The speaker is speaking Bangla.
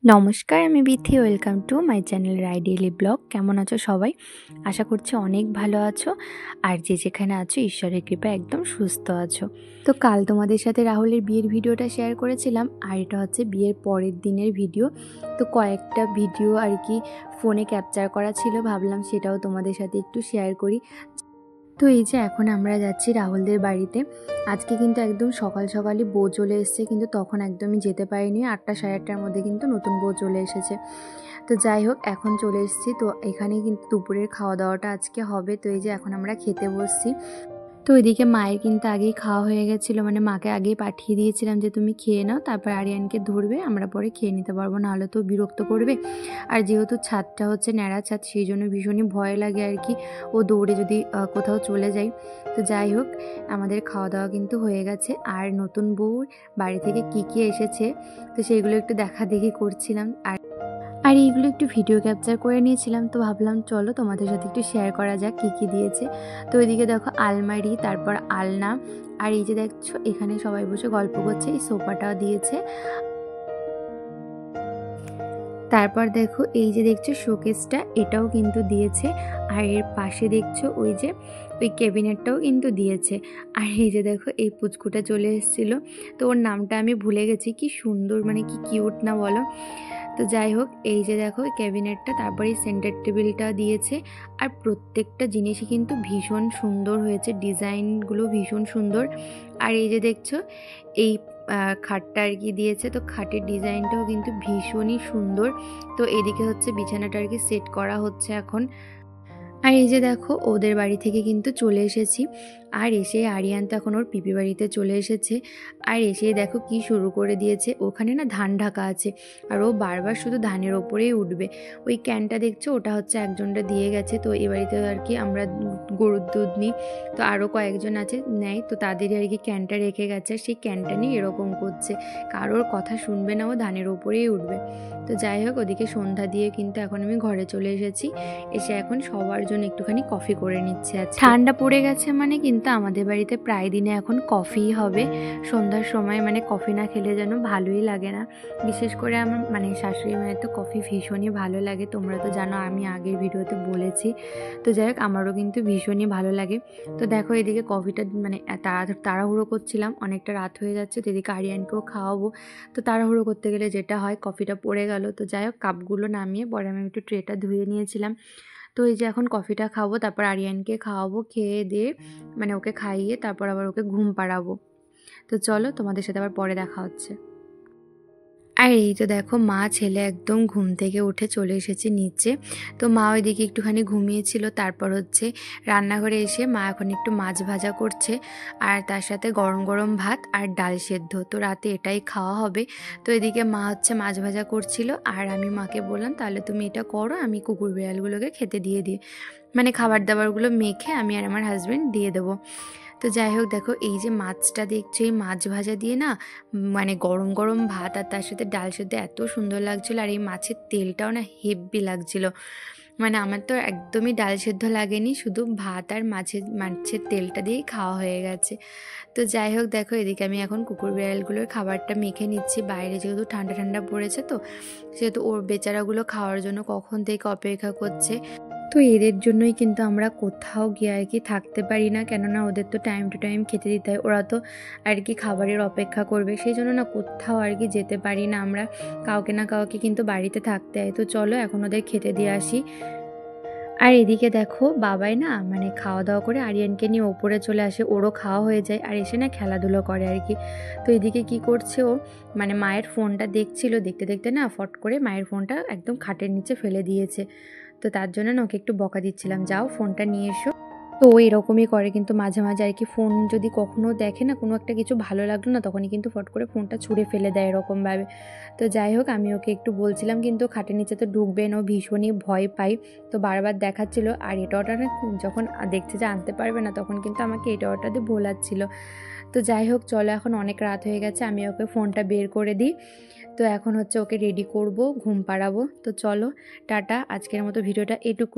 নমস্কার, আমি Bithi. Welcome to my channel Rai daily blog. কেমন আছো সবাই? আশা করছি অনেক ভালো আছো, আর যে যেখানে আছো ঈশ্বরের কৃপায় একদম সুস্থ আছো। তো কাল তোমাদের সাথে রাহুলের বিয়ের ভিডিওটা শেয়ার করেছিলাম, আর এটা হচ্ছে বিয়ের পরের দিনের ভিডিও। তো কয়েকটা ভিডিও আর কি ফোনে ক্যাপচার করা ছিল, ভাবলাম সেটাও তোমাদের সাথে একটু শেয়ার করি। তো এই যে এখন আমরা যাচ্ছি রাহুলদের বাড়িতে। আজকে কিন্তু একদম সকাল সকালই বউ চলে এসেছে, কিন্তু তখন একদমই যেতে পারিনি। 8টা সাড়ে 8টার মধ্যে কিন্তু নতুন বউ চলে এসেছে। তো যাই হোক, এখন চলে এসেছি। তো এখানে কিন্তু দুপুরের খাওয়া দাওয়াটা আজকে হবে। তো এই যে এখন আমরা খেতে বসছি। তো এদিকে মায়ের কিন্তু আগেই খাওয়া হয়ে গেছিলো, মানে মাকে আগেই পাঠিয়ে দিয়েছিলাম যে তুমি খেয়ে নাও, তারপর আরিয়ানকে ধরবে, আমরা পরে খেয়ে নিতে পারবো, নাহলে তো বিরক্ত করবে। আর যেহেতু ছাদটা হচ্ছে ন্যাড়া ছাদ, সেই জন্য ভীষণই ভয় লাগে আর কি, ও দৌড়ে যদি কোথাও চলে যায়। তো যাই হোক, আমাদের খাওয়া দাওয়া কিন্তু হয়ে গেছে। আর নতুন বউর বাড়ি থেকে কী এসেছে, তো সেইগুলো একটু দেখা দেখি করছিলাম। আর এইগুলো একটু ভিডিও ক্যাপচার করে নিয়েছিলাম। তো ভাবলাম চলো তোমাদের সাথে একটু শেয়ার করা যাক কী দিয়েছে। তো ওইদিকে দেখো আলমারি, তারপর আলনা, আর এই যে দেখছো এখানে সবাই বসে গল্প করছে, এই সোফাটা দিয়েছে। তারপর দেখো এই যে দেখছো শোকেসটা, এটাও কিন্তু দিয়েছে। আর এর পাশে দেখছো ওই যে ওই ক্যাবিনেটটাও কিন্তু দিয়েছে। আর এই যে দেখো এই পুচকুটা চলে এসেছিলো, তো ওর নামটা আমি ভুলে গেছি। কি সুন্দর, মানে কি কিউট না বলো। তো যাই হোক, এই যে দেখো ক্যাবিনেটটা, তারপরে এই সেন্টার টেবিলটা দিয়েছে। আর প্রত্যেকটা জিনিসই কিন্তু ভীষণ সুন্দর হয়েছে, ডিজাইনগুলো ভীষণ সুন্দর। আর এই যে দেখছো এই খাটটা আর কি দিয়েছে, তো খাটের ডিজাইনটাও কিন্তু ভীষণই সুন্দর। তো এদিকে হচ্ছে বিছানাটা আর কি সেট করা হচ্ছে এখন। আর এই যে দেখো ওদের বাড়ি থেকে কিন্তু চলে এসেছি। আর এসে আরিয়ান তো এখন ওর পিপি বাড়িতে চলে এসেছে। আর এসে দেখো কি শুরু করে দিয়েছে, ওখানে না ধান ঢাকা আছে, আর ও বারবার শুধু ধানের ওপরেই উঠবে। ওই ক্যানটা দেখছো, ওটা হচ্ছে একজনটা দিয়ে গেছে। তো এই বাড়িতে আর কি আমরা গরুর দুধ নিই, তো আরও কয়েকজন আছে নেয়, তো তাদেরই আর কি ক্যানটা রেখে গেছে। সেই ক্যানটা নিয়ে এরকম করছে, কারোর কথা শুনবে না, ও ধানের ওপরেই উঠবে। তো যাই হোক, ওদিকে সন্ধ্যা দিয়ে কিন্তু এখন আমি ঘরে চলে এসেছি। এসে এখন সবার জন্য একটুখানি কফি করে নিচ্ছে। আজকে ঠান্ডা পড়ে গেছে, মানে কিন্তু আমাদের বাড়িতে প্রায় দিনে এখন কফিই হবে সন্ধ্যার সময়। মানে কফি না খেলে যেন ভালোই লাগে না। বিশেষ করে আমার মানে শাশুড়ি মায়ের তো কফি ভীষণই ভালো লাগে, তোমরা তো জানো, আমি আগের ভিডিওতে বলেছি। তো যাই হোক, আমারও কিন্তু ভীষণই ভালো লাগে। তো দেখো এদিকে কফিটা মানে তাড়াহুড়ো করছিলাম, অনেকটা রাত হয়ে যাচ্ছে, তো এদিকে আরিয়ানকেও খাওয়াবো। তো তাড়াহুড়ো করতে গেলে যেটা হয়, কফিটা পড়ে গেল। তো যাই হোক, কাপগুলো নামিয়ে পরে আমি একটু ট্রেটা ধুয়ে নিয়েছিলাম। তো এই যে এখন কফিটা খাবো, তারপর আরিয়ানকে খাওয়াবো, খেয়ে দিয়ে মানে ওকে খাইয়ে তারপর আবার ওকে ঘুম পাড়াবো। তো চলো তোমাদের সাথে আবার পরে দেখা হচ্ছে। আর এই তো দেখো মা ছেলে একদম ঘুম থেকে উঠে চলে এসেছে নিচে। তো মা ওইদিকে একটুখানি ঘুমিয়েছিল, তারপর হচ্ছে রান্নাঘরে এসে মা এখন একটু মাছ ভাজা করছে, আর তার সাথে গরম গরম ভাত আর ডাল সেদ্ধ। তো রাতে এটাই খাওয়া হবে। তো এদিকে মা হচ্ছে মাছ ভাজা করছিল, আর আমি মাকে বললাম তাহলে তুমি এটা করো, আমি কুকুর বিড়ালগুলোকে খেতে দিয়ে দিই, মানে খাবার দাবারগুলো মেখে আমি আর আমার হাজব্যান্ড দিয়ে দেবো। তো যাই হোক, দেখো এই যে মাছটা দেখছো, এই মাছ ভাজা দিয়ে না মানে গরম গরম ভাত আর তার সাথে ডাল সেদ্ধ এত সুন্দর লাগছিলো। আর এই মাছের তেলটাও না হেব্বি লাগছিলো। মানে আমার তো একদমই ডাল সেদ্ধ লাগেনি, শুধু ভাত আর মাছের তেলটা দিয়েই খাওয়া হয়ে গেছে। তো যাই হোক, দেখো এদিকে আমি এখন কুকুর বিড়ালগুলোর খাবারটা মেখে নিচ্ছি। বাইরে যেহেতু ঠান্ডা ঠান্ডা পড়েছে, তো সেহেতু ওর বেচারাগুলো খাওয়ার জন্য কখন থেকে অপেক্ষা করছে। তো এদের জন্যই কিন্তু আমরা কোথাও গিয়ে আর কি থাকতে পারি না, কেননা ওদের তো টাইম টু টাইম খেতে দিতে হয়, ওরা তো আর কি খাবারের অপেক্ষা করবে, সেই জন্য না কোথাও আর কি যেতে পারি না আমরা। কাউকে না কাউকে কিন্তু বাড়িতে থাকতে হয়। তো চলো এখন ওদের খেতে দিয়ে আসি। আর এদিকে দেখো বাবাই না মানে খাওয়া দাওয়া করে আরিয়ানকে নিয়ে ওপরে চলে আসে, ওরও খাওয়া হয়ে যায়, আর এসে না খেলাধুলো করে আর কি। তো এদিকে কি করছে ও, মানে মায়ের ফোনটা দেখছিল, দেখতে দেখতে না ফট করে মায়ের ফোনটা একদম খাটের নিচে ফেলে দিয়েছে। তো তার জন্য না ওকে একটু বকা দিচ্ছিলাম, যাও ফোনটা নিয়ে এসো। তো ও এরকমই করে কিন্তু মাঝে মাঝে আর কি, ফোন যদি কখনো দেখে না কোনো একটা কিছু ভালো লাগলো না, তখনই কিন্তু ফট করে ফোনটা ছুঁড়ে ফেলে দেয় এরকমভাবে। তো যাই হোক, আমি ওকে একটু বলছিলাম, কিন্তু খাটের নিচে তো ঢুকবে না, ও ভীষণই ভয় পাই। তো বারবার দেখাচ্ছিল, আর এটা ওটা না যখন দেখছে যে আনতে পারবে না, তখন কিন্তু আমাকে এটা ওটা দিয়ে ভোলাচ্ছিল। তো যাই হোক, চলো এখন অনেক রাত হয়ে গেছে, আমি ওকে ফোনটা বের করে দিই। তো এখন হচ্ছে ওকে রেডি করব, ঘুম পাড়াবো। তো চলো টাটা, আজকের মতো ভিডিওটা এটুকু।